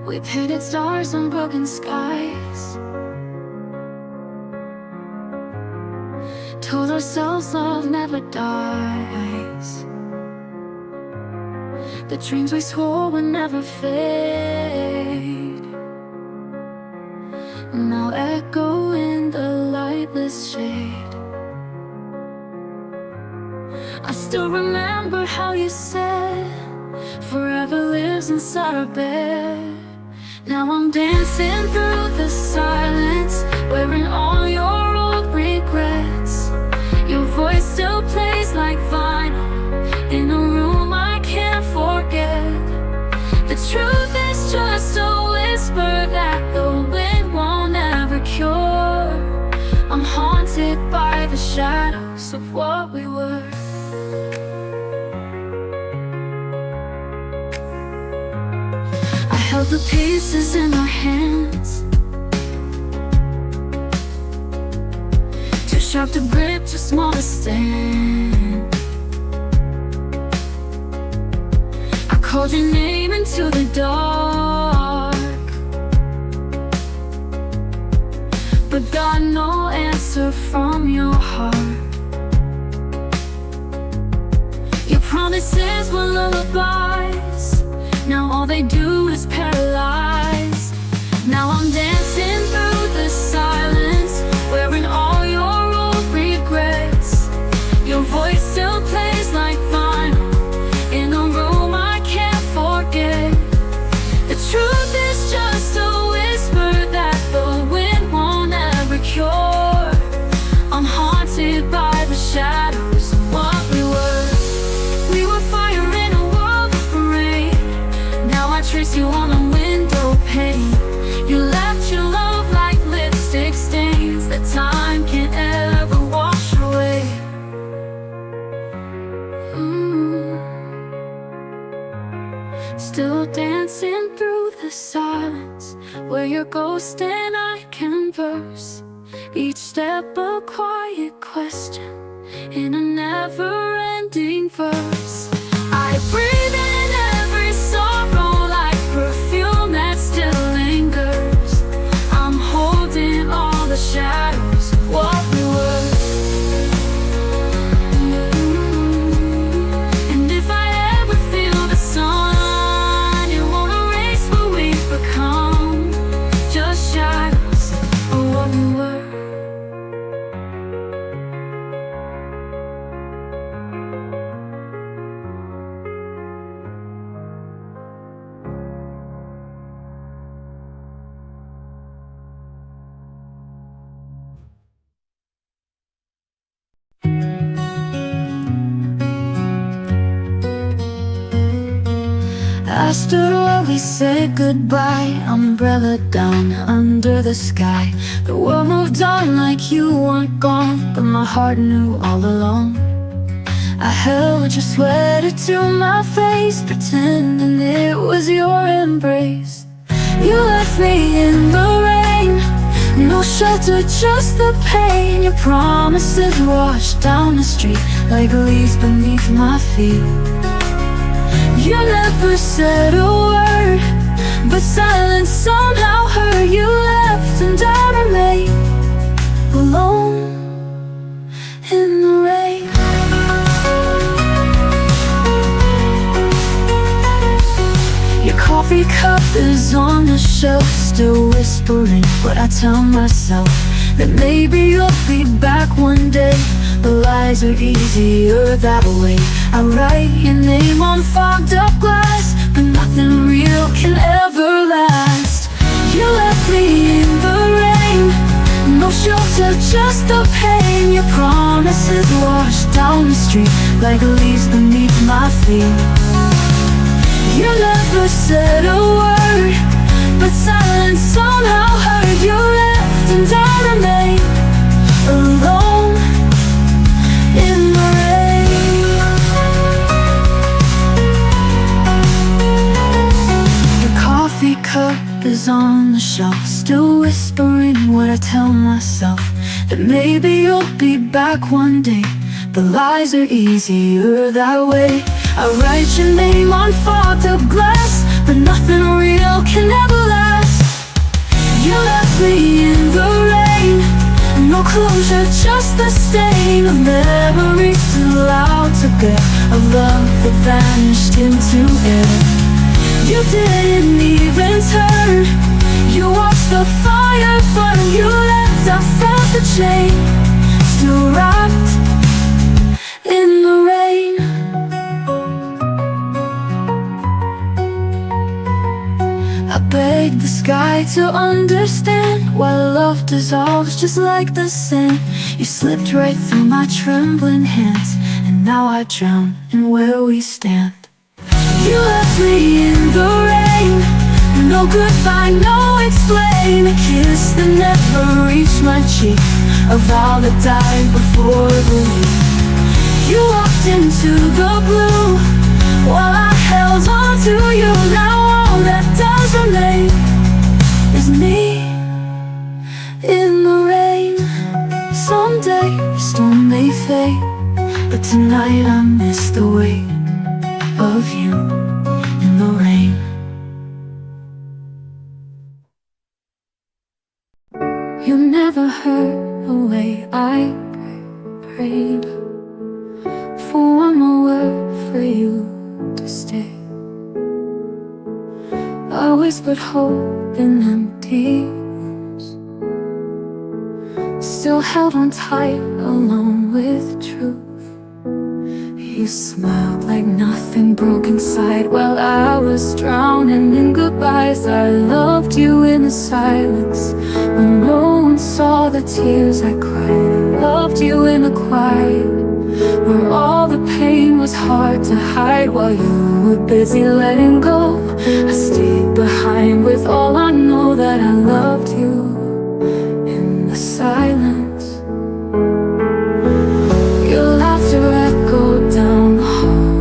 We painted stars on broken skies, told ourselves love never dies. The dreams we swore would never fade now echo in the lightless shade. I still remember how you said forever lives inside our bed. Now I'm dancing through the silence, wearing all your old regrets. Your voice still plays like vinyl in a room I can't forget. The truth is just a whisper that the wind won't ever cure. I'm haunted by the shadows of what we were. I held the pieces in our hands, too sharp to grip, too small to stand. I called your name into the dark, but got no answer from your heart. Your promises were lullabies, now all they do is paralyze. Now I'm dancing through the silence, wearing all your old regrets. Your voice still plays like vinyl in a room I can't forget. The truth is just a whisper that the wind won't ever cure. I'm haunted by the shadows of what we were. We were fire in a world of rain. Now I trace you on a window pane. You left your love like lipstick stains that time can't ever wash away. Still dancing through the silence, where your ghost and I converse. Each step a quiet question in a never-ending verse. I breathe in every sorrow like perfume that still lingers. I'm holding all the shadows of what we were. And if I ever feel the sun, it won't erase what we've become, just shadows of what we were. I stood while we said goodbye, umbrella down under the sky. The world moved on like you weren't gone, but my heart knew all along. I held your sweater to my face, pretending it was your embrace. You left me in the rain, no shelter, just the pain. Your promises washed down the street like leaves beneath my feet. You never said a word, but silence somehow hurt. You left and I remained alone in the rain. Your coffee cup is on the shelf, still whispering what I tell myself, that maybe you'll be back one day. The lies are easier that way. I write your name on fogged up glass, but nothing real can ever last. You left me in the rain, no shelter, just the pain. Your promises washed down the street like leaves beneath my feet. You never said a word, but silence somehow hurt. You left and I remained alone in the rain. Your coffee cup is on the shelf, still whispering what I tell myself, that maybe you'll be back one day. The lies are easier that way. I write your name on fogged up glass, but nothing real can ever last. You left me in the rain, no closure, just the stain of memories too loud to bear, of love that vanished into air. You didn't even turn, you watched the fire burn. You left, I felt the chain, still wrapped in the rain. I begged the sky to understand why love dissolves just like the sand. You slipped right through my trembling hands, and now I drown in where we stand. You left me in the rain, no goodbye, no explain. A kiss that never reached my cheek, a vow that died before the leap. You walked into the blue, while I held on to you. Now all that does remain is me in the rain. Someday the storm may fade, but tonight I miss the weight of you in the rain. You never heard the way I prayed for one more word for you to stay. I whispered hope in empty rooms, still held on tight along with truth. You smiled like nothing broke inside while I was drowning in goodbyes. I loved you in the silence when no one saw the tears I cried. I loved you in the quiet where all the pain was hard to hide. While you were busy letting go, I stayed behind with all I know, that I loved you in the silence. Your laughter echoed down the hall.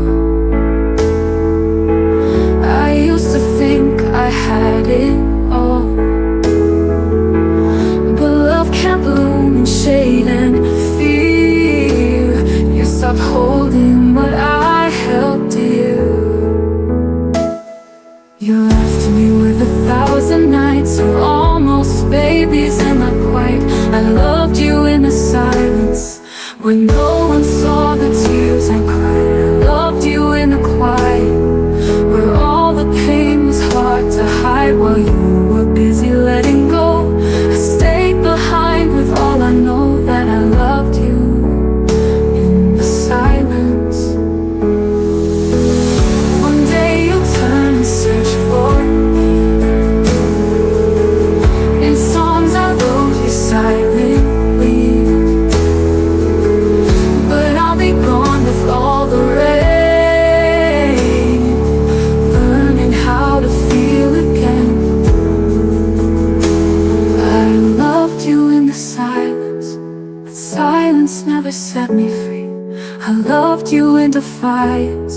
I used to think I had it all, but love can't bloom in shade and fear. You stopped holding what I held dear. You left me with 1,000 nights of almost babies and not quite. I loved you in the silence when no one saw the tears I cried. I loved you in the quiet where all the pain was hard to hide. While you were busy letting go, I stayed behind with all I know, that I loved you in the silence. One day you'll turn and search for me in songs I wrote you silently, but I'll be gone with all the rain, learning how to feel again. I loved you in the silence, but silence never set me free. I loved you in defiance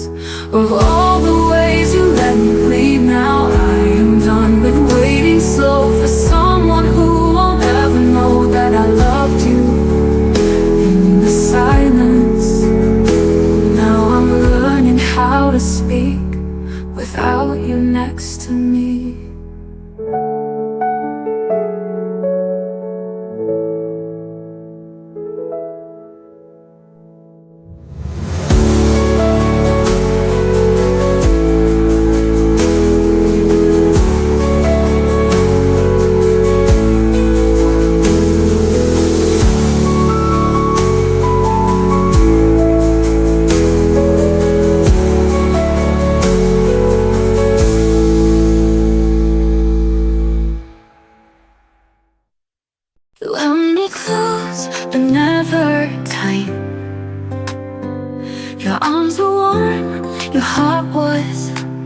of all the ways you let me bleed. Now I am done with waiting slow for someone who won't ever know that I loved you in the silence. Now I'm learning how to speak without you next to me. You held me close, but never tight. Your arms were warm, your heart was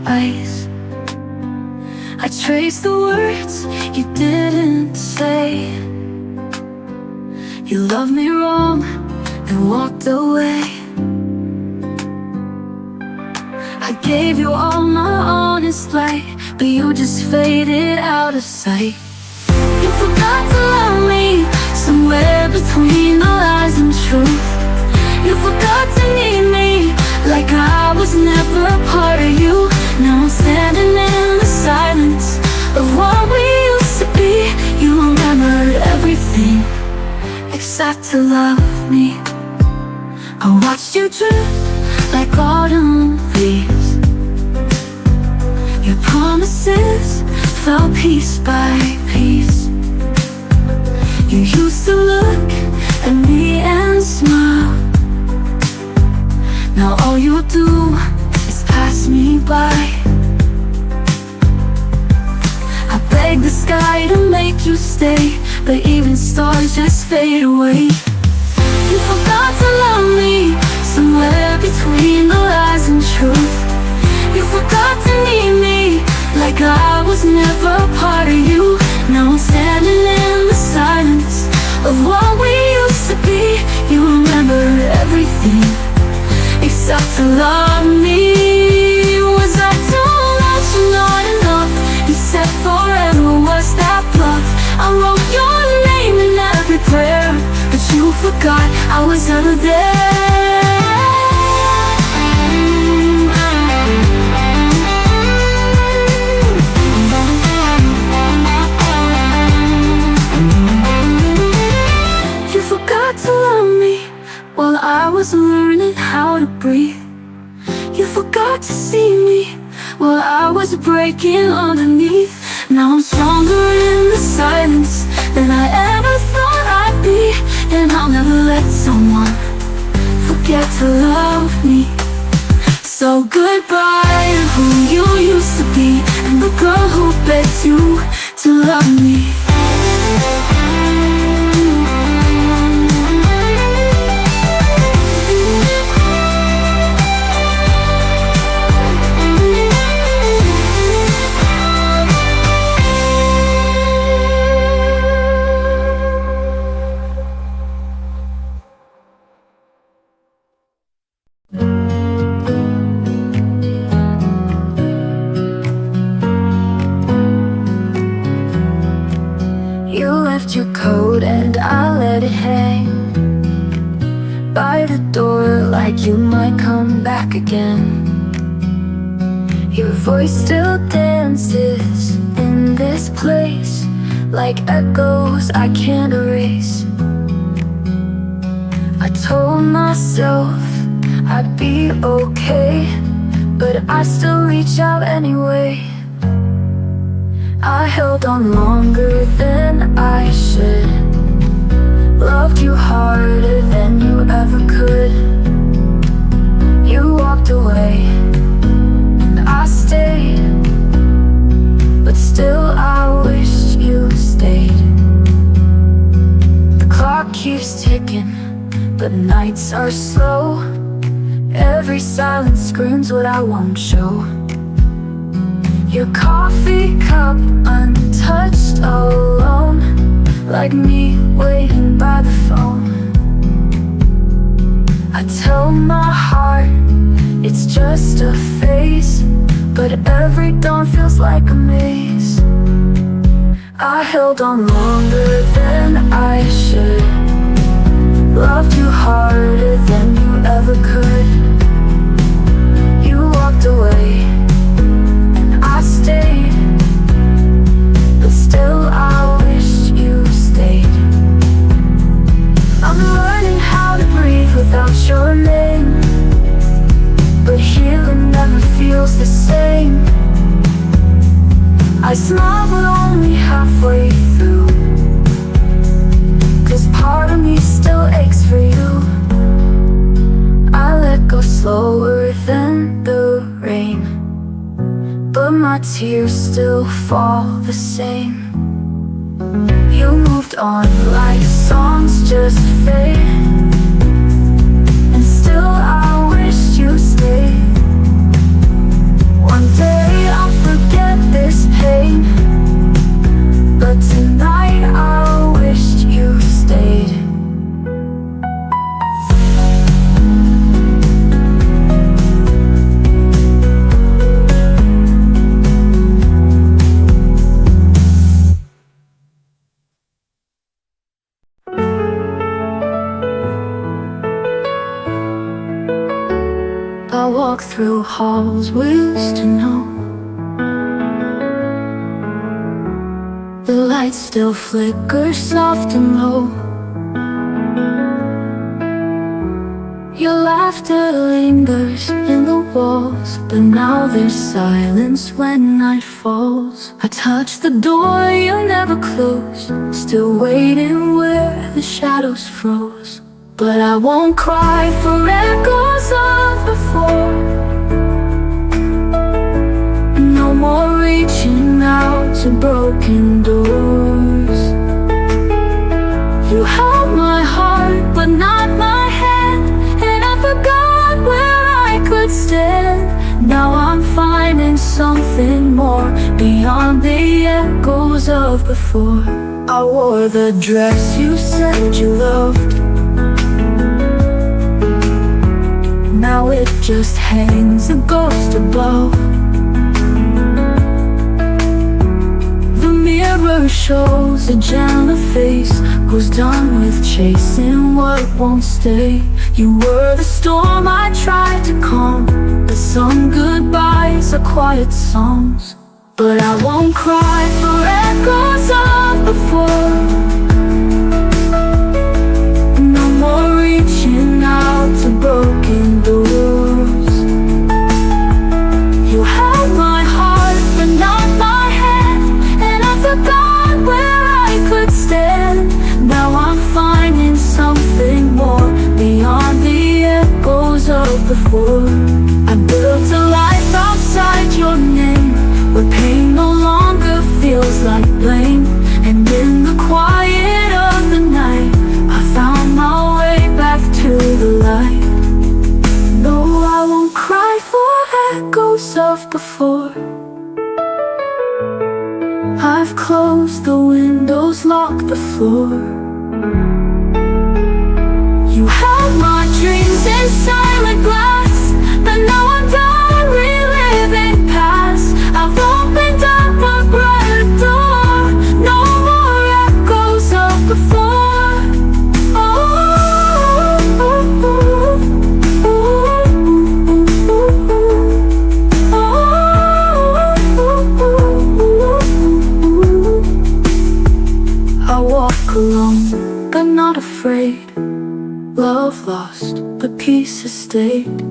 ice. I traced the words you didn't say. You loved me wrong and walked away. I gave you all my honest light, but you just faded out of sight. You forgot to love me somewhere between the lies and truth. You forgot to need me like I was never a part of you. Now I'm standing in the start to love me. I watched you drift like autumn leaves. Your promises fell piece by piece. You used to look at me and smile. Now all you do is pass me by. I beg the sky to make you stay, but even stars just fade away. You forgot to love me somewhere between the lies and truth. You forgot to need me like I was never part of you. Now I'm standing in the silence of what we used to be. You remember everything except to love me. Was I too much or not enough? You said forever was that bluff. I wrote your name in every prayer, but you forgot I was never there. You forgot to love me while I was learning how to breathe. You forgot to see me while I was breaking underneath. Now I'm stronger in the silence than I ever thought I'd be. And I'll never let someone forget to love me. So goodbye to who you used to be, and the girl who begged you to love me. Your coat and I let it hang by the door like you might come back again. Your voice still dances in this place like echoes I can't erase. I told myself I'd be okay, but I still reach out anyway. I held on longer than I should, loved you harder than you ever could. You walked away and I stayed, but still I wish you stayed. The clock keeps ticking, but nights are slow. Every silence screams what I won't show. Your coffee cup untouched, alone, like me waiting by the phone. I tell my heart it's just a phase, but every dawn feels like a maze. I held on longer than I should, loved you harder than you ever could. You walked away, I stayed, but still I wish you stayed. I'm learning how to breathe without your name, but healing never feels the same. I smile but only halfway through, 'cause part of me still aches for you. I let go slower than the rain, but my tears still fall the same. You moved on like songs just fade, and still I wish you stayed. One day I'll forget this pain, but tonight I wished you stayed. I walk through halls we used to know. The lights still flicker soft and low. laughter lingers in the walls, but now there's silence when night falls. I touch the door you never closed, still waiting where the shadows froze. But I won't cry for echoes of before. No more reaching out to broken doors. You held my heart but not my hand, and I forgot where I could stand. Now I'm finding something more beyond the echoes of before. I wore the dress you said you loved, now it just hangs a ghost above. The mirror shows a gentler face who's done with chasing what won't stay. You were the storm I tried to calm, but some goodbyes are quiet songs. But I won't cry for echoes of before. No more reaching out to broken doors. You held my heart but not my hand, and I forgot where I could stand. Now I'm finding something more beyond the echoes of before. I built a life outside your name, where pain no longer feels like blame. And in the quiet of the night, I found my way back to the light. No, I won't cry for echoes of before. I've closed the windows, locked the floor. You held my dreams in silent glass, but now I'm done reliving past. I've opened up a brighter door. No more echoes of before. I walk alone, but not afraid. Love lost, but peace has stayed.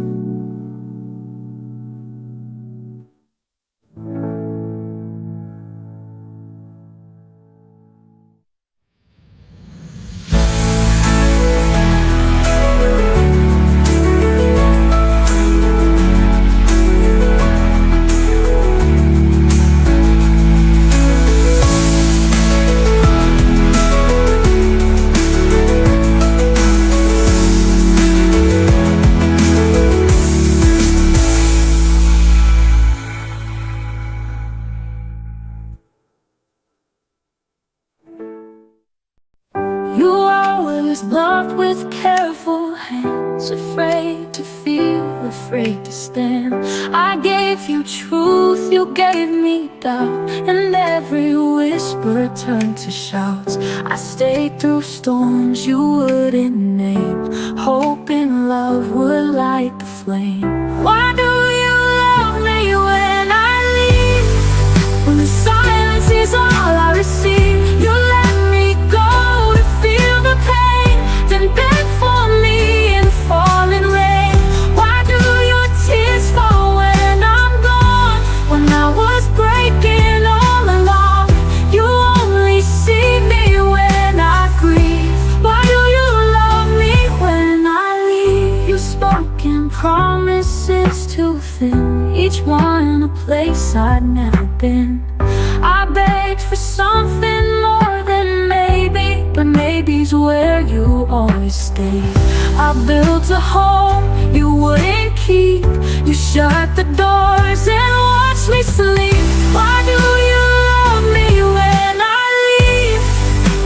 You always loved with careful hands, afraid to feel, afraid to stand. I gave you truth, you gave me doubt, and every whisper turned to shouts. I stayed through storms you wouldn't name, hoping love would light the flame. Why do you love me when I leave? When the silence is all I receive. You let me go to feel the pain, then beg for me in falling rain. Why do your tears fall when I'm gone? When I was breaking all along, you only see me when I grieve. Why do you love me when I leave? You spoke in promises too thin, each one a place I'd never been. I begged for something more than maybe, but maybe's where you always stayed. I built a home you wouldn't keep, you shut the doors and watched me sleep. Why do you love me when I leave?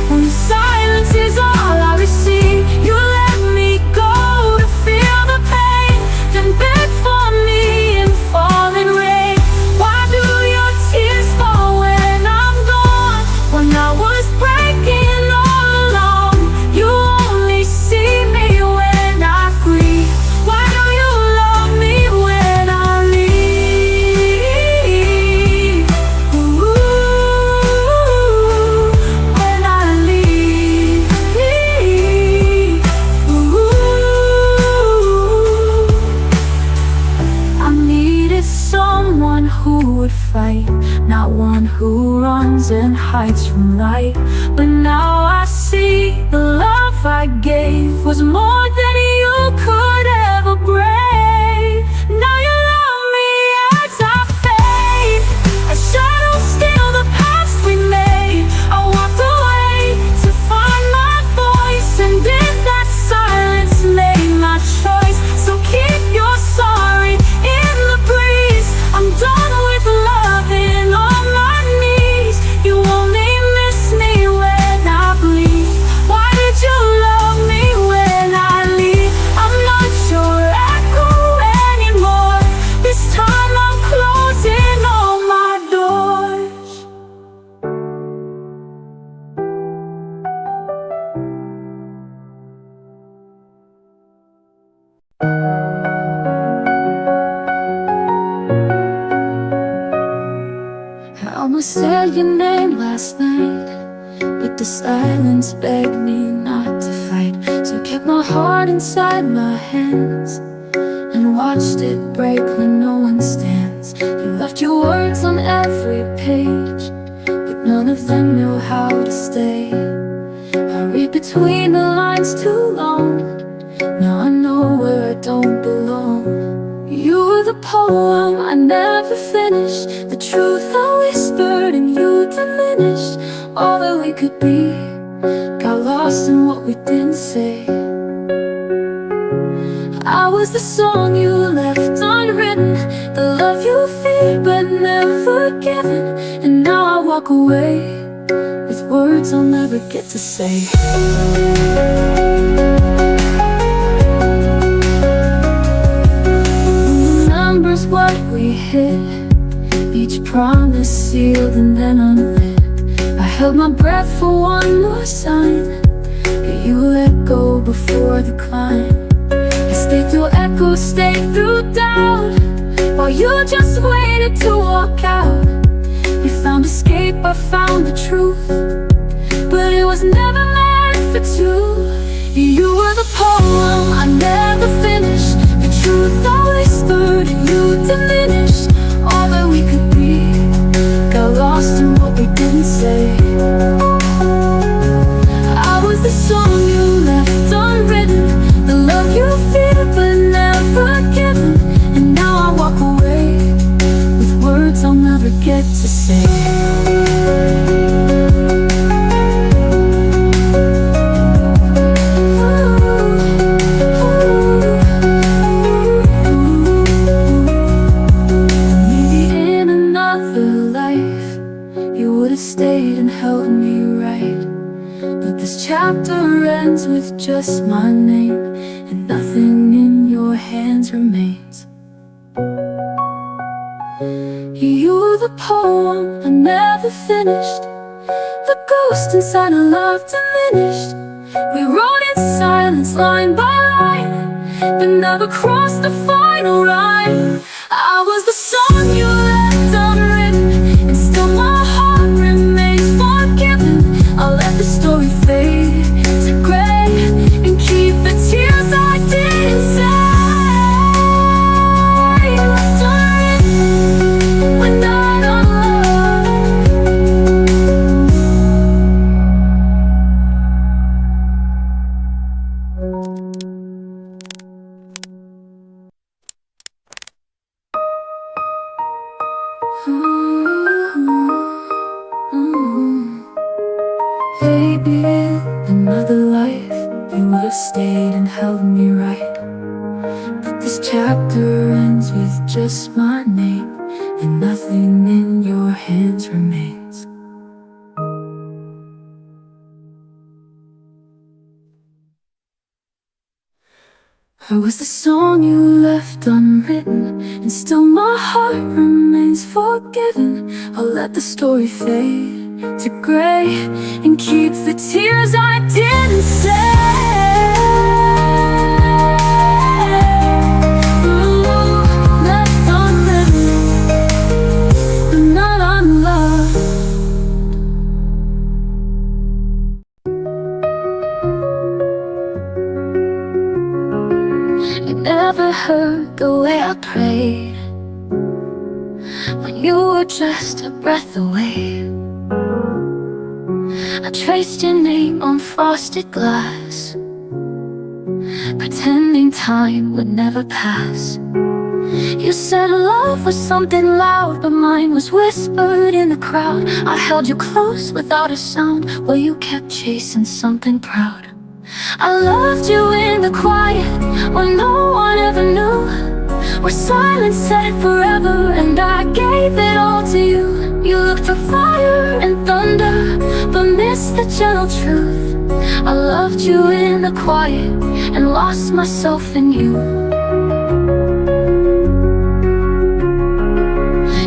When the silence is all I receive. You let me go to feel the pain, then beg for me in falling rain. Why do your tears fall when I'm gone? When I was breaking all along, you only see me when I grieve. Why do you love me when I leave? would fight, not one who runs and hides from light. But now I see the love I gave was more than you could ever break. Now you love me as I fade, as shadows steal the past we made. I walked away to find my voice, and in that silence made my choice. So keep your sorry in the breeze. I'm done with loving on my knees. You only miss me when I bleed. Why did you love me when I leave? I'm not your echo anymore. This time I'm closing all my doors. I almost said your name last night, but the silence begged me not to fight. So I kept my heart inside my hands and watched it break when no one stands. You left your words on every page, but none of them knew how to stay. I read between the lines too long. Now I know where I don't belong. You were the poem I never finished, the truth I whispered and you diminished. All that we could be got lost in what we didn't say. I was the song you left unwritten, the love you feared but never given. And now I walk away with words I'll never get to say. Remembers what we hid, each promise sealed and then unlit. I held my breath for one more sign, but you let go before the climb. I stayed through echoes, stayed through doubt, while you just waited to walk out. You found escape, I found the truth, but it was never meant for two. You were the poem I never finished, the truth I whispered and you diminished. All that we could be got lost in what we didn't say. I was the song you left unwritten, the love you feared but never given. And now I walk away with words I'll never get to say. Stayed and held me right, but this chapter ends with just my name, and nothing in your hands remains. You were the poem I never finished, the ghost inside a love diminished. We wrote in silence, line by line, but never crossed the final rhyme. I was the song you left unwritten, and still my heart remains forgiven. I'll let the story fade to gray and keep the tears I didn't say. Left unwritten when not Maybe in another life you would have stayed and held me right, but this chapter ends with just my name, and nothing in your hands remains. I was the song you left unwritten, and still my heart remains forgiven. I'll let the story fade to gray and keep the tears I didn't say. Ooh, left unwritten, but not unloved. It never hurt the way I prayed. when you were just a breath away. I traced your name on frosted glass, pretending time would never pass. You said love was something loud, but mine was whispered in the crowd. I held you close without a sound, while you kept chasing something proud. I loved you in the quiet, when no one ever knew, where silence said forever, and I gave it all to you. You looked for fire and thunder, but missed the gentle truth. I loved you in the quiet, and lost myself in you.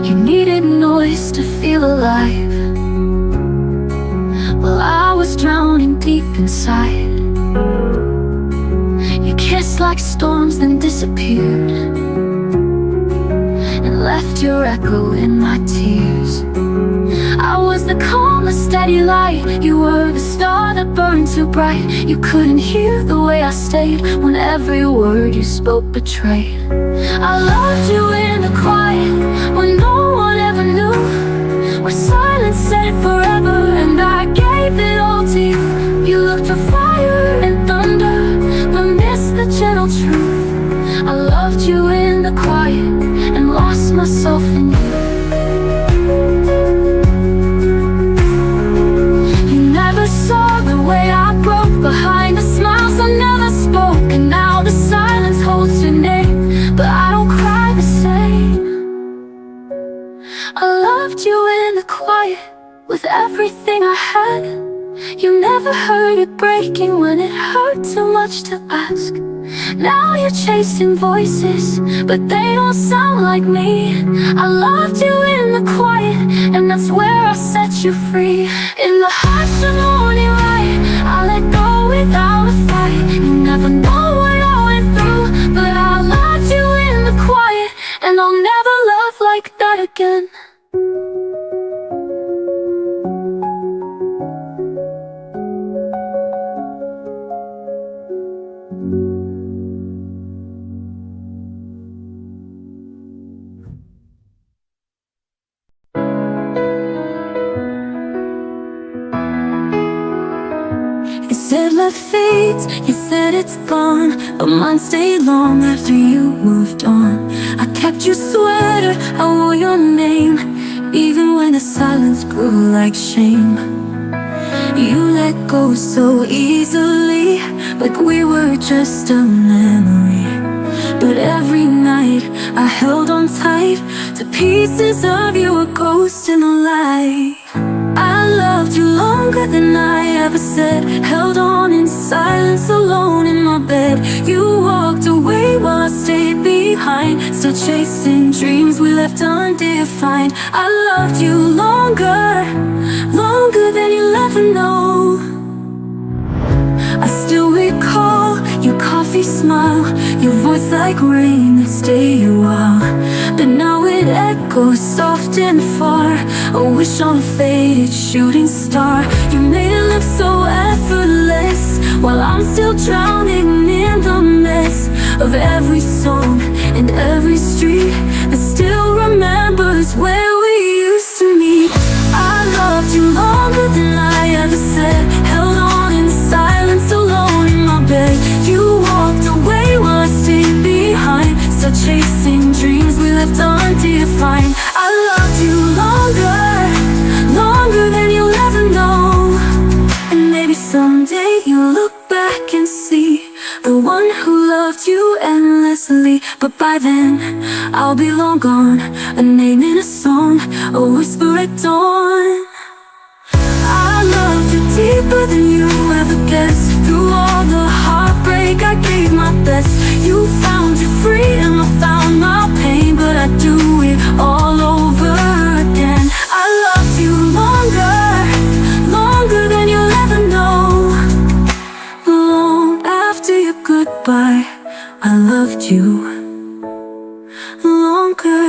You needed noise to feel alive, while I was drowning deep inside. You kissed like storms, then disappeared, and left your echo in my tears. I was the calm, the steady light. You were the star that burned too bright. You couldn't hear the way I stayed, when every word you spoke betrayed. I loved you in the quiet, when no one ever knew, where silence said forever, and I gave it all to you. You looked for fire and thunder, but missed the gentle truth. I loved you in the quiet, and lost myself in you. You never saw the way I broke behind the smiles I never spoke, and now the silence holds your name, but I don't cry the same. I loved you in the quiet, with everything I had. You never heard it breaking when it hurt too much to ask. Now you're chasing voices, but they don't sound like me. I loved you in the quiet, and that's where I set you free. In the hush of morning light, I let go without a fight. You never know what I went through, but I loved you in the quiet, and I'll never love like that again. You said love fades, you said it's gone, but mine stayed long after you moved on. I kept your sweater, I wore your name, even when the silence grew like shame. You let go so easily, like we were just a memory. But every night I held on tight to pieces of you, a ghost in the light. I loved you longer than I ever said, held on in silence alone in my bed. You walked away while I stayed behind, still chasing dreams we left undefined. I loved you longer, longer than you'll ever know. I still recall your coffee smile, your voice like rain that stayed a while, but now it echoes soft and far, a wish on a faded shooting star. You made it look so effortless, while I'm still drowning in the mess of every song and every street that still remembers where we used to meet. I loved you longer than I ever said, held on in silence alone in my bed. You walked away while I stayed behind, still chasing dreams we left undefined. I loved you longer, longer than you'll ever know. And maybe someday you'll look back and see the one who loved you endlessly. But by then, I'll be long gone, a name in a song, a whisper at dawn. I loved you deeper than you ever guessed. Through all the heartbreak, I gave my best. You found your freedom, I found my pain, but I'd do it all over again. I loved you longer, longer than you'll ever know. Long after your goodbye, I loved you longer.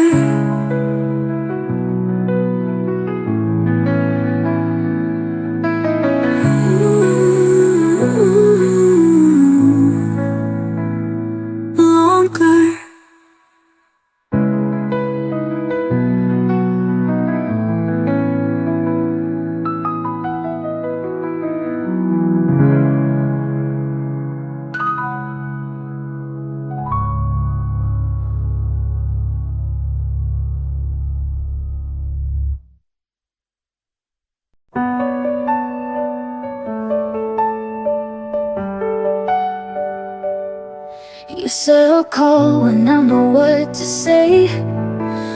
You said I'll call when I know what to say,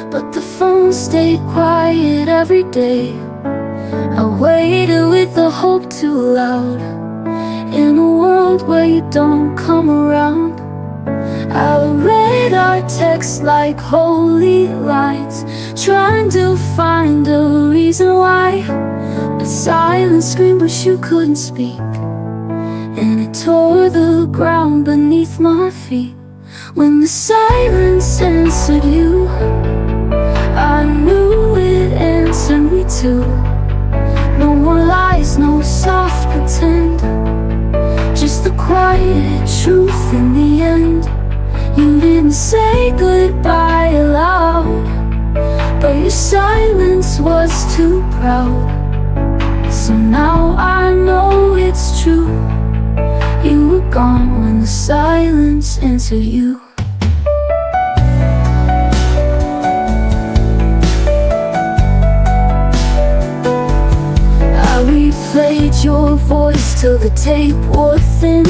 but the phone stayed quiet every day. I waited with the hope too loud. In a world where you don't come around, I read our texts like holy lines, trying to find a reason why. But silence screamed, wish you couldn't speak, and it tore the ground beneath my feet. When the silence answered you, I knew it answered me too. No more lies, no soft pretend, just the quiet truth in the end. You didn't say goodbye aloud, but your silence was too proud. So now I know it's true. You were gone when the silence answered you. I replayed your voice till the tape wore thin,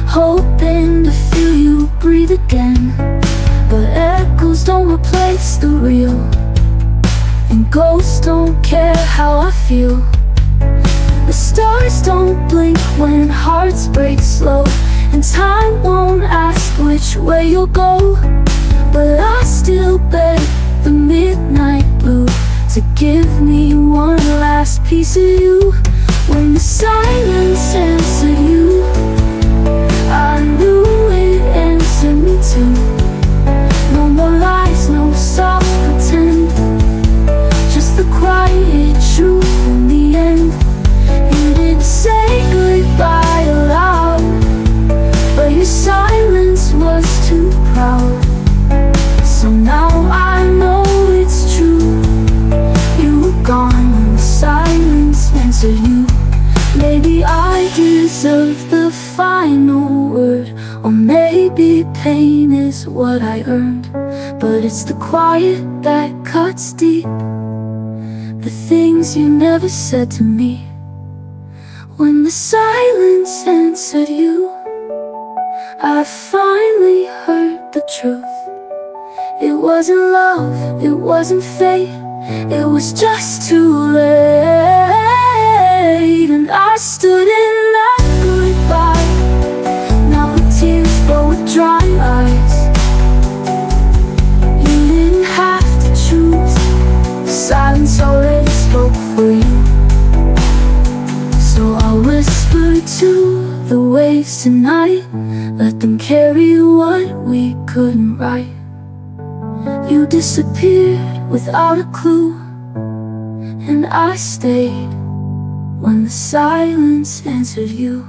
hoping to feel you breathe again. But echoes don't replace the real, and ghosts don't care how I feel. The stars don't blink when hearts break slow, and time won't ask which way you'll go. But I still beg the midnight blue to give me one last piece of you. When the silence answered you, I knew it answered me too. No more lies, no soft pretend, just the quiet truth in the end. You didn't say goodbye aloud, but your silence was too proud. So now I know it's true. You were gone when the silence answered you. Maybe I deserve the final word, or maybe pain is what I earned. But it's the quiet that cuts deep, the things you never said to me. When the silence answered you, I finally heard the truth. It wasn't love, it wasn't fate, it was just too late. And I stood in that goodbye, now with tears but with dry eyes. You didn't have to choose, silence already spoke for you. So I'll whisper to the waves tonight, let them carry what we couldn't write. You disappeared without a clue, and I stayed when the silence answered you.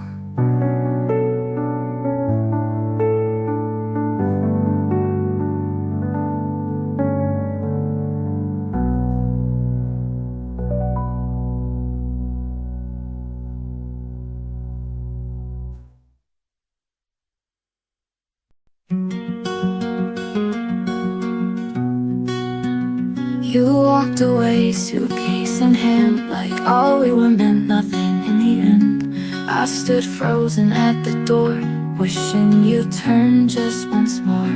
You walked away, suitcase in hand, like all we were meant nothing in the end. I stood frozen at the door, wishing you'd turn just once more.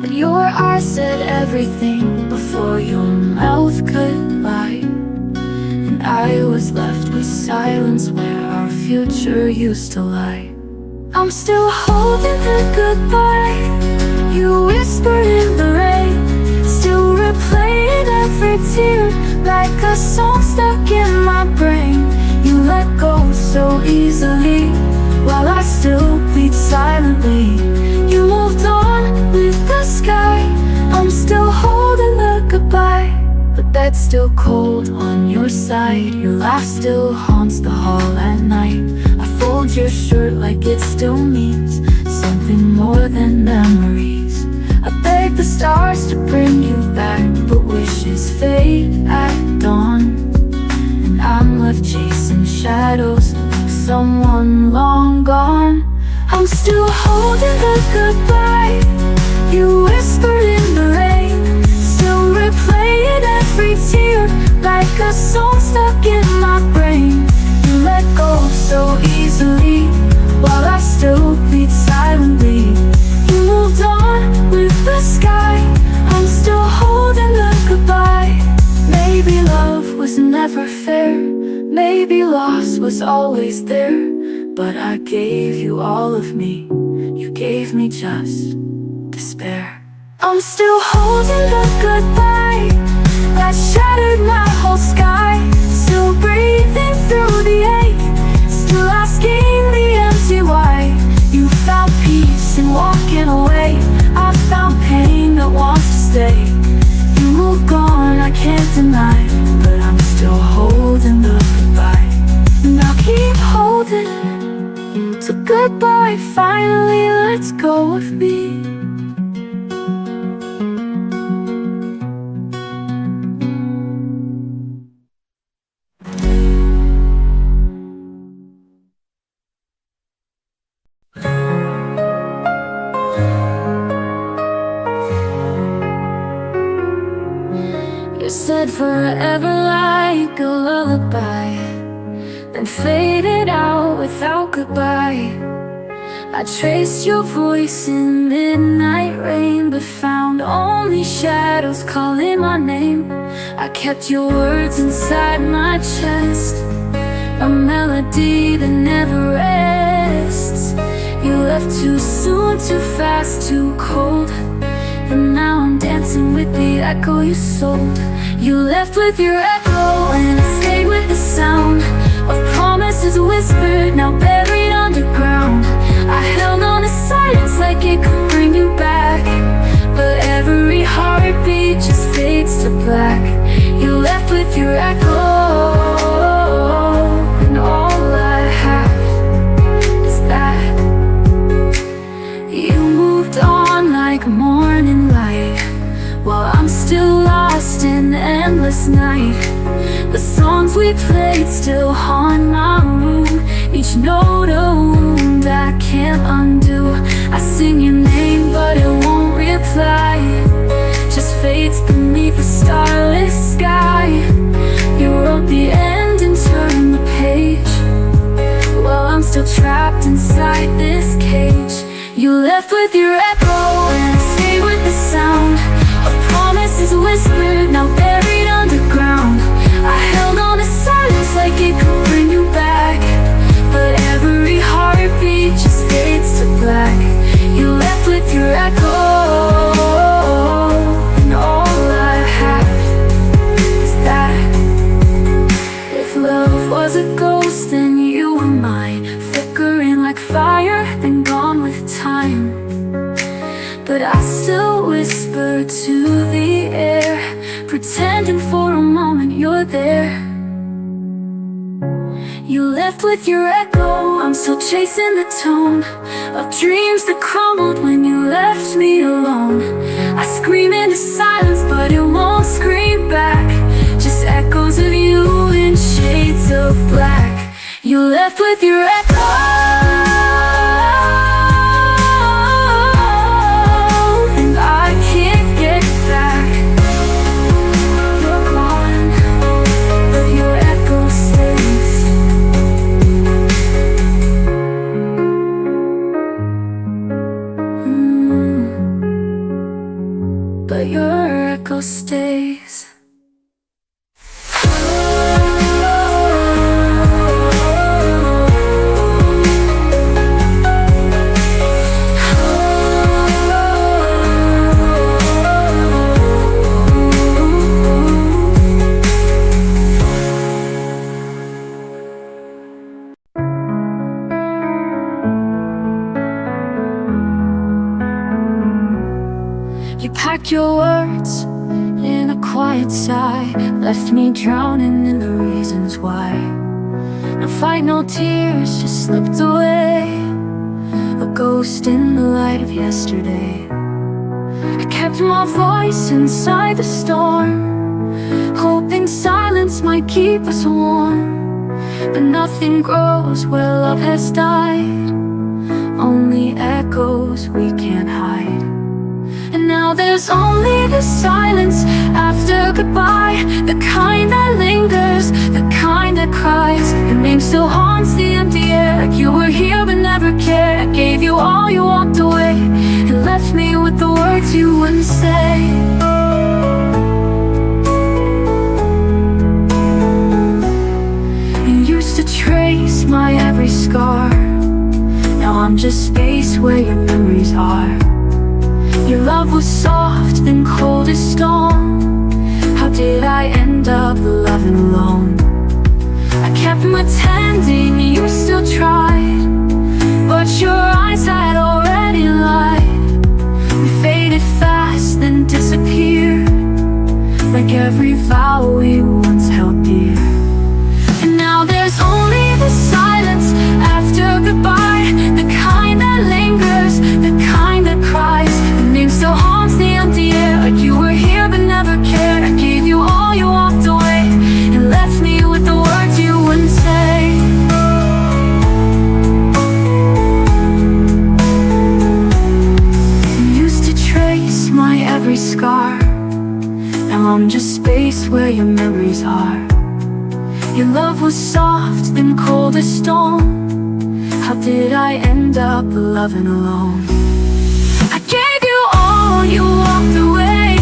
But your eyes said everything before your mouth could lie, and I was left with silence where our future used to lie. I'm still holding the goodbye you whispered in the rain, still replaying every tear like a song stuck in my brain. You let go so easily while I still bleed silently. You moved on with the sky, I'm still holding the goodbye, but that's still cold on your side. Your laugh still haunts the hall at night. I fold your shirt like it still means something more than memories. I beg the stars to bring you back, but wishes fade at dawn, and I'm left chasing shadows of someone long gone. I'm still holding the goodbye you whispered in the rain, still replaying every tear like a song stuck in my brain. You let go so easily while I still bleed silently. You move be lost was always there, but I gave you all of me. You gave me just despair. I'm still holding the goodbye that shattered my whole sky. Still breathing through the ache, still asking the empty why. You found peace in walking away. I found pain that wants to stay. You moved on, I can't deny, but I'm still holding the goodbye. And I'll keep holding. So goodbye, finally let's go with me. You said forever like a lullaby, then faded out without goodbye. I traced your voice in midnight rain, but found only shadows calling my name. I kept your words inside my chest, a melody that never rests. You left too soon, too fast, too cold, and now I'm dancing with the echo you sold. You left with your echo and I stayed with the sound of promises whispered, now buried underground. I held on to silence like it could bring you back, but every heartbeat just fades to black. You left with your echo, and all I have is that. You moved on like morning light, while I'm still lost in endless night. The songs we played still haunt my room, each note a wound I can't undo. I sing your name but it won't reply, just fades beneath the starless sky. You wrote the end and turned the page, while I'm still trapped inside this cage. You left with your echo and I stayed with the sound of promises whispered, now buried underground. I held on to silence like it could bring you back, but every heartbeat just fades to black. You left with your echo, and all I have is that. If love was a ghost, then you were mine, flickering like fire, then gone with time. But I still whisper to the air, pretending for a moment you're there. You left with your echo, I'm still chasing the tone of dreams that crumbled when you left me alone. I scream into silence but it won't scream back, just echoes of you in shades of black. You left with your echo, but your echo stays. You packed your words in a quiet sigh, left me drowning in the reasons why. No fight, no tears, just slipped away, a ghost in the light of yesterday. I kept my voice inside the storm, hoping silence might keep us warm. But nothing grows where love has died, only echoes we can't hide. And now there's only the silence after goodbye, the kind that lingers, the kind that cries. Your name still haunts the empty air, like you were here but never cared. I gave you all, you walked away, and left me with the words you wouldn't say. You used coldest storm. How did I end up loving alone? I kept pretending you still tried, but your eyes had already lied. We faded fast, then disappeared, like every vow we once held dear. And now there's only the silence after goodbye, the kind that lingers, the kind that cries. The name still haunts the empty air, like you were here but never cared. I gave you all, you walked away, and left me with the words you wouldn't say. You used to trace my every scar. Now I'm just space where your memories are. Your love was soft, then cold as storm. How did I end up loving alone? I gave you all, you walked away,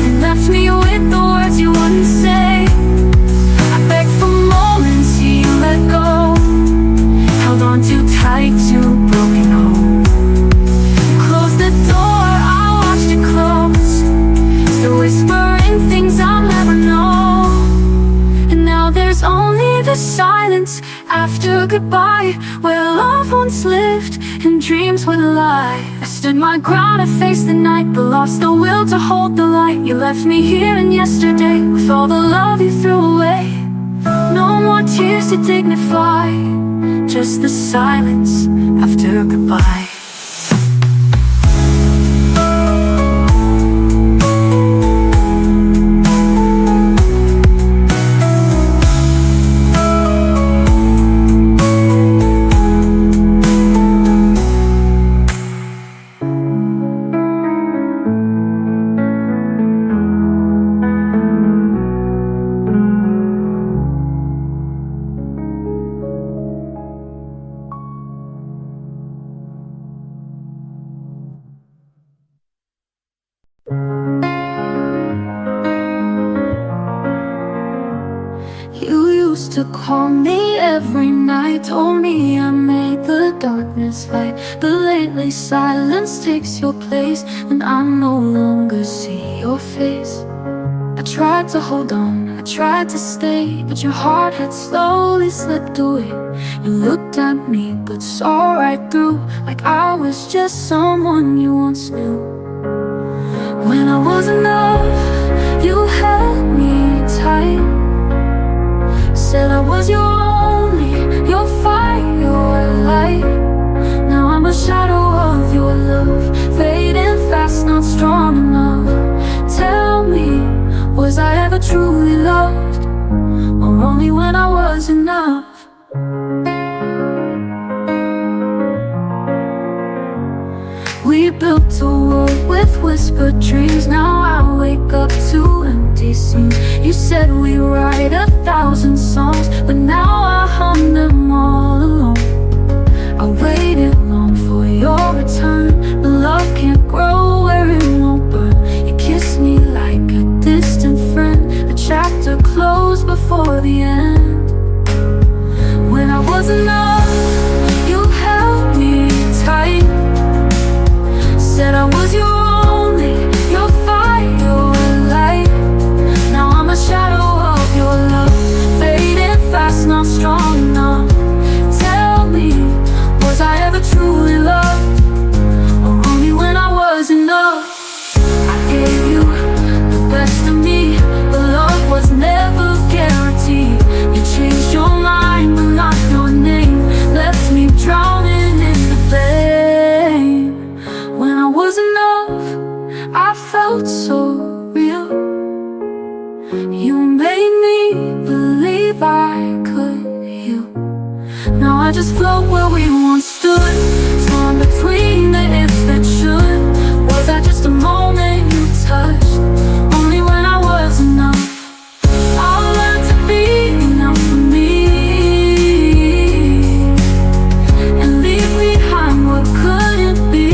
and left me with the words you wouldn't say. I begged for moments, you let go, held on too tight to a broken home. You closed the door, I watched it close, still whispering things I'll never know. And now there's only the silence after goodbye, where love once lived and dreams would lie. I stood my ground and faced the night, but lost the will to hold the light. You left me here in yesterday, with all the love you threw away. No more tears to dignify, just the silence after goodbye. To call me every night, told me I made the darkness light. But lately silence takes your place, and I no longer see your face. I tried to hold on, I tried to stay, but your heart had slowly slipped away. You looked at me but saw right through, like I was just someone you once knew. When I was enough, you held me tight, said I was your only, your fire, your light. Now I'm a shadow of your love, fading fast, not strong enough. Tell me, was I ever truly loved, or only when I was enough? We built a world with whispered dreams. Now I wake up to empty scenes. You said we write 1,000 songs, but now I hum them all alone. I waited long for your return, but love can't grow where it won't burn. You kissed me like a distant friend, a chapter closed before the end. When I was enough, you held me tight, said I was your only, your fire, your light. Now I'm a shadow of your love, fading fast, not strong enough. Tell me, was I ever truly loved, or only when I was enough? I gave you the best of me, but love was never guaranteed. You changed your mind, but not your name, left me drowning in the blame. When I was enough, I felt so real. You made me believe I could heal. Now I just float where we once stood, torn between the if and should. Was I just a moment you touched, only when I was enough? I'll learn to be enough for me, and leave behind what couldn't be.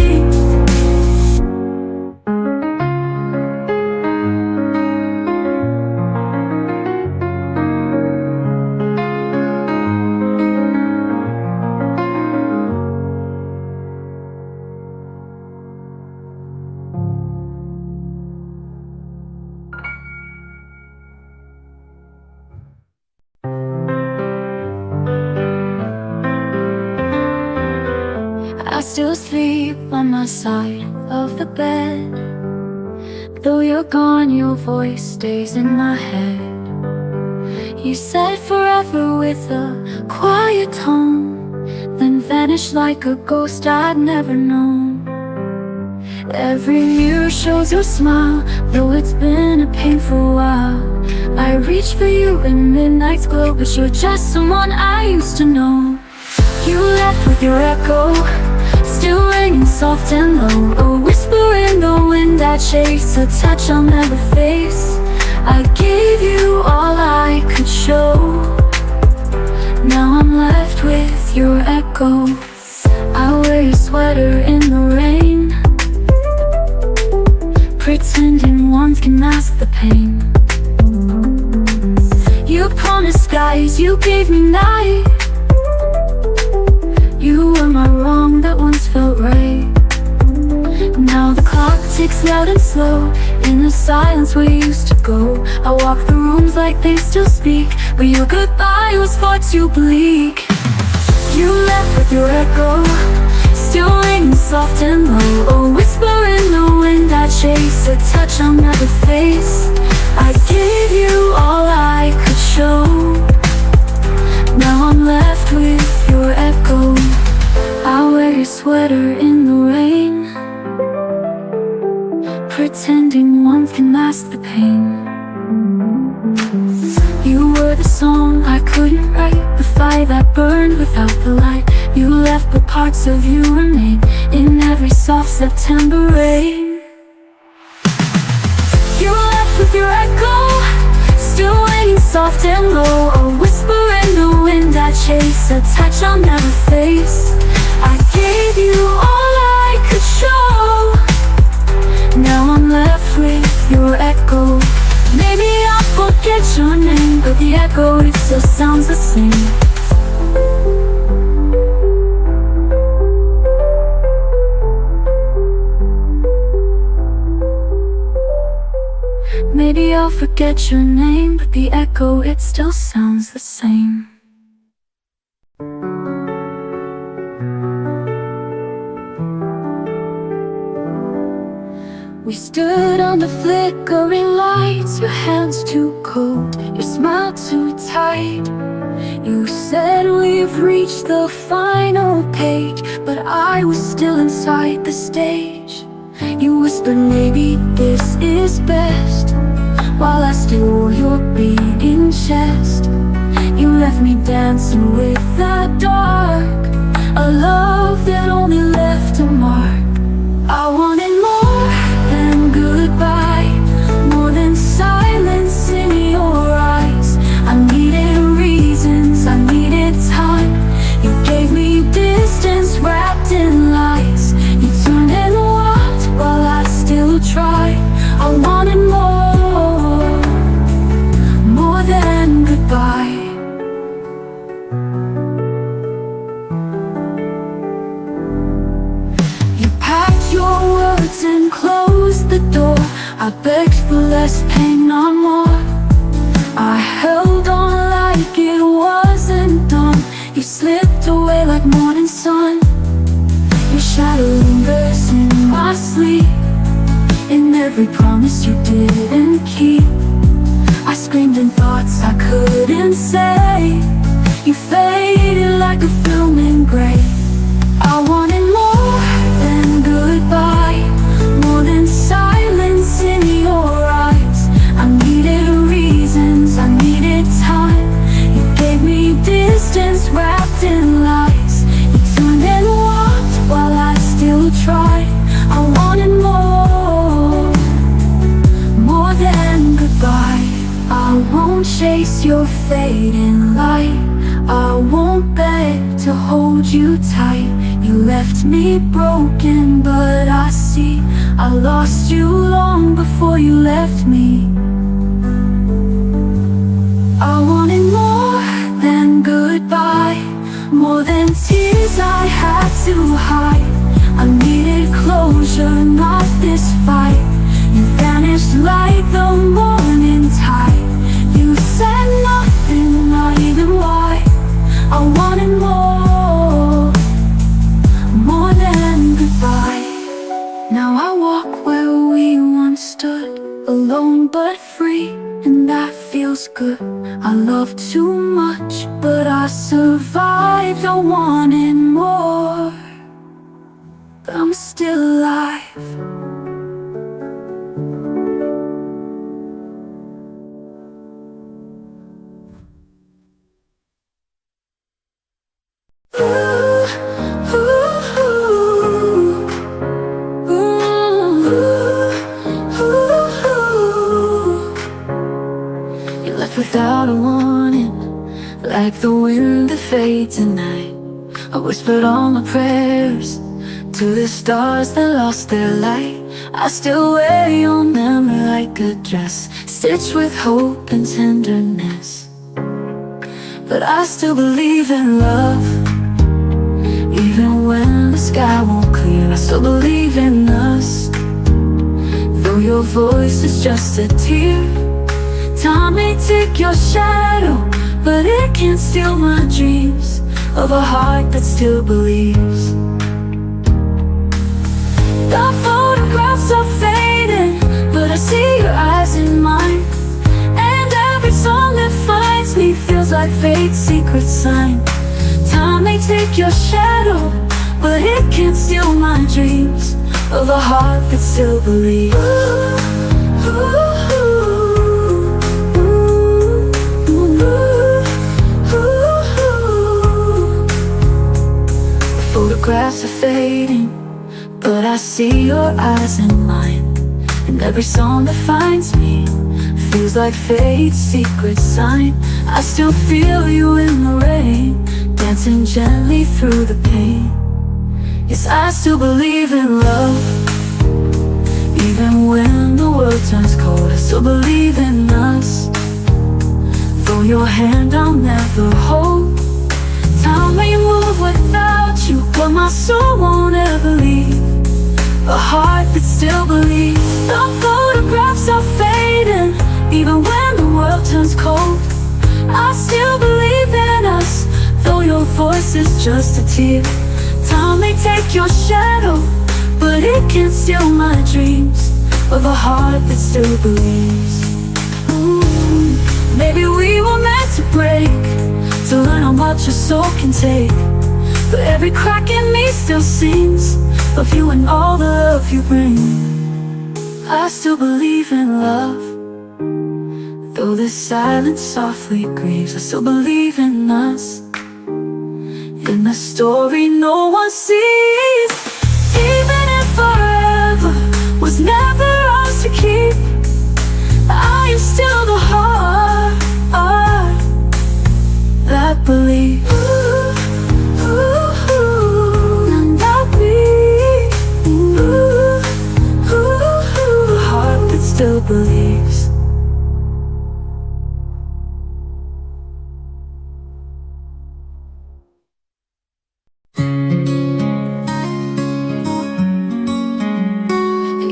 still sleep on my side of the bed. Though you're gone, your voice stays in my head. You said forever with a quiet tone, then vanished like a ghost I'd never known. Every mirror shows your smile, though it's been a painful while. I reach for you in midnight's glow, but you're just someone I used to know. You left with your echo, still ringing soft and low. A whisper in the wind I chase, a touch I'll never face. I gave you all I could show. Now I'm left with your echo. I wear your sweater in the rain, pretending warmth can mask the pain. You promised skies, you gave me night. You were my wrong that once felt right. Now the clock ticks loud and slow, in the silence we used to go. I walk the rooms like they still speak, but your goodbye was far too bleak. You left with your echo, still ringing soft and low. A whisper in the wind I chase, a touch I'll never face. I gave you all I could show. Now I'm left with your echo. I wear your sweater in the rain, pretending warmth can mask the pain. You were the song I couldn't write, the fire that burned without the light. You left, but parts of you remain in every soft September rain. You left with your echo, still ringing soft and low. A whisper in the wind I chase, a touch I'll never face. I gave you all I could show. Now I'm left with your echo. Maybe I'll forget your name, but the echo, it still sounds the same. Maybe I'll forget your name, but the echo, it still sounds the same. We stood under flickering lights, your hands too cold, your smile too tight. You said we've reached the final page, but I was still inside the stage. You whispered maybe this is best, while I still wore your beating chest. You left me dancing with the dark, a love that only left a mark. I wanted more than goodbye, more than silence in your eyes. I needed reasons, I needed time. You gave me distance wrapped in lies. You turned and walked while I still tried. I wanted more than goodbye. You packed your words and closed the door. I begged for less pain, not more. I held on like it wasn't done. You slipped away like morning sun. Your shadow lingers in my sleep, in every promise you didn't keep. I screamed in thoughts I couldn't say. You faded like a film in gray. I wanted more than goodbye, more than silence in your eyes. I needed reasons, I needed time. You gave me distance wrapped in lies. You turned and walked while I still tried. I wanted more than goodbye. I won't chase your fading light, I won't beg to hold you tight. You left me broken, but I see I lost you long before you left me. I wanted more than goodbye, more than tears I had to hide. I needed closure, not this fight. You vanished like the morning tide. You said nothing, not even why. I wanted more than young but free, and that feels good. I love too much, but I survived. I wanted more, but I'm still alive. Without a warning, like the wind that fades at night. I whispered all my prayers to the stars that lost their light. I still wear your memory like a dress, stitched with hope and tenderness. But I still believe in love, even when the sky won't clear. I still believe in us, though your voice is just a tear. Time may take your shadow, but it can't steal my dreams of a heart that still believes. The photographs are fading, but I see your eyes in mine. And every song that finds me feels like fate's secret sign. Time may take your shadow, but it can't steal my dreams of a heart that still believes. Photographs are fading, but I see your eyes in mine. And every song that finds me feels like fate's secret sign. I still feel you in the rain, dancing gently through the pain. Yes, I still believe in love, even when the world turns cold. I still believe in us, though your hand I'll never hold. Time may move without you, but my soul won't ever leave. A heart that still believes. The photographs are fading, even when the world turns cold. I still believe in us, though your voice is just a tear. Time may take your shadow, but it can't steal my dreams of a heart that still believes. Maybe we were meant to break, to learn how much a soul can take. But every crack in me still sings of you and all the love you bring. I still believe in love, though the silence softly grieves. I still believe in us, in the story no one sees. Even if forever was never ours to keep, I am still the heart that believes. And I'll be the heart that still believes.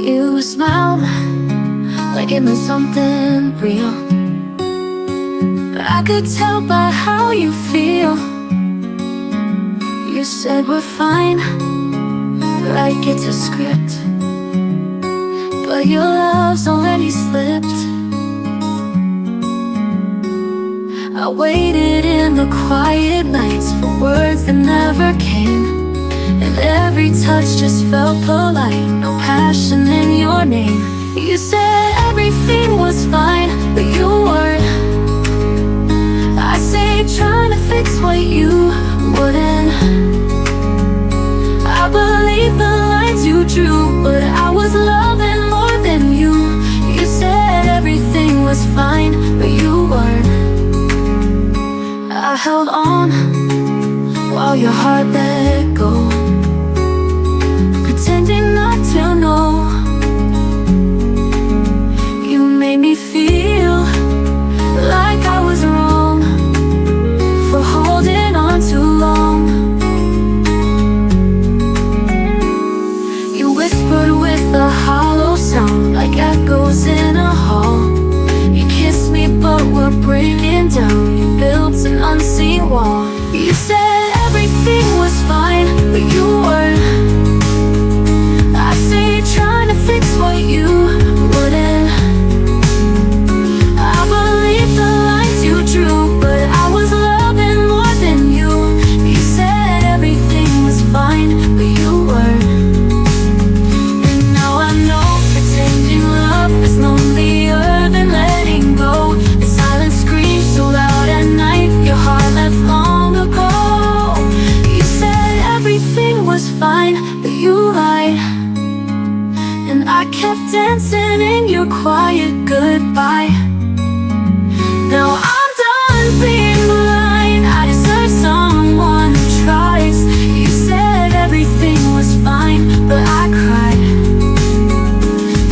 You smiled like it meant something real. I could tell by how you feel. You said we're fine, like it's a script, but your love's already slipped. I waited in the quiet nights for words that never came, and every touch just felt polite, no passion in your name. You said everything was fine, but you weren't. I say trying to fix what you wouldn't. I believe the lines you drew, but I was loving more than you. You said everything was fine, but you weren't. I held on while your heart let go, pretending not to know. You made me feel like I was wrong for holding on too long. You whispered with a hollow sound, like echoes in a hall. You kissed me but we're breaking down. You built an unseen wall. You said everything was fine, but you weren't. I say trying to fix what you wouldn't. goodbye. Now I'm done being blind. I deserve someone who tries. You said everything was fine, but I cried.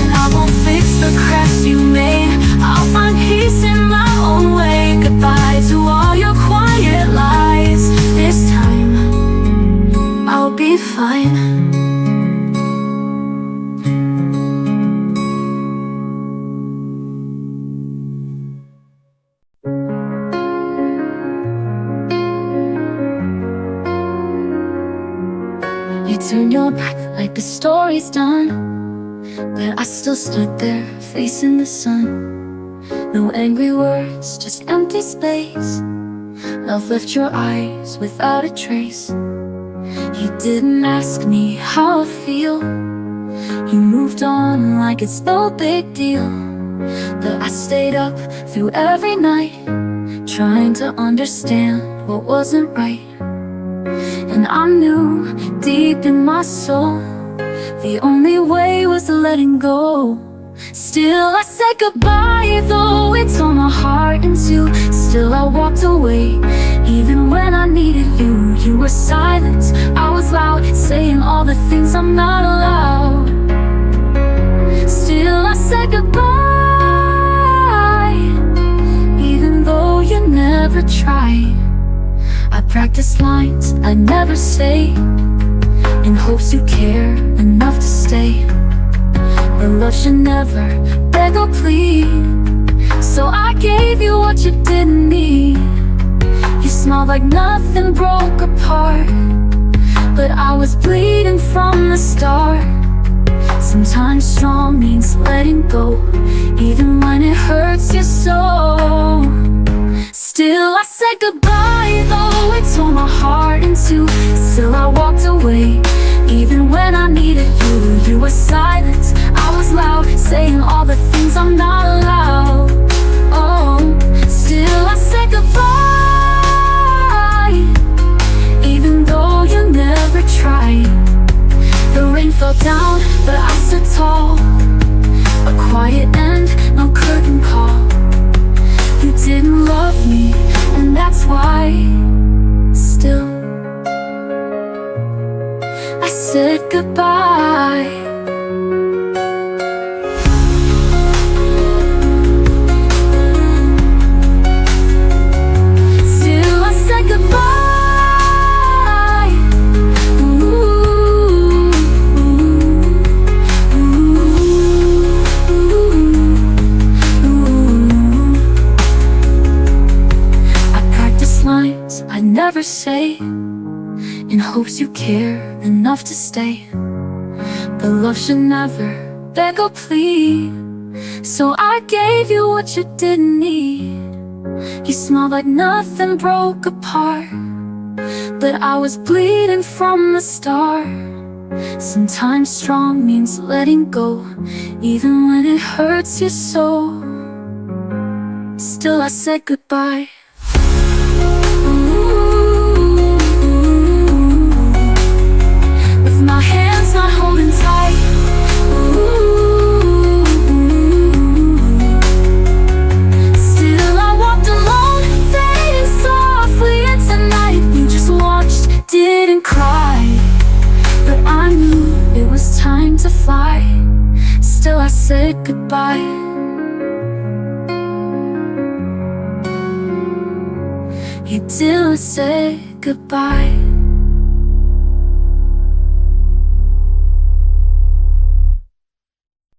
And I won't fix the cracks you made. I'll find peace in my own way. Goodbye to all your quiet lies. This time I'll be fine. You turned your back like the story's done, but I still stood there facing the sun. No angry words, just empty space. Love left your eyes without a trace. You didn't ask me how I feel. You moved on like it's no big deal. But I stayed up through every night, trying to understand what wasn't right. And I knew deep in my soul the only way was letting go. Still I said goodbye, though it tore my heart in two. Still I walked away, even when I needed you. You were silent, I was loud, saying all the things I'm not allowed. Still I said goodbye, even though you never tried. I practiced lines I never say, in hopes you care enough to stay. But love should never beg or plead, so I gave you what you didn't need. You smiled like nothing broke apart, but I was bleeding from the start. Sometimes strong means letting go, even when it hurts you so. Still I said goodbye, though it tore my heart in two. Still I walked away, even when I needed you. You were silent, I was loud, saying all the things I'm not allowed. Oh, still I said goodbye, even though you never tried. The rain fell down, but I stood tall. A quiet end, no curtain call. You didn't love me, and that's why. Still I said goodbye. Still I said goodbye. I never say, in hopes you care enough to stay. But love should never beg or plead, so I gave you what you didn't need. You smiled like nothing broke apart, but I was bleeding from the start. Sometimes strong means letting go, even when it hurts you so. Still I said goodbye. My hands not holding tight. Ooh. Still I walked alone, fading softly into night. You just watched, didn't cry, but I knew it was time to fly. Still I said goodbye. You still said goodbye.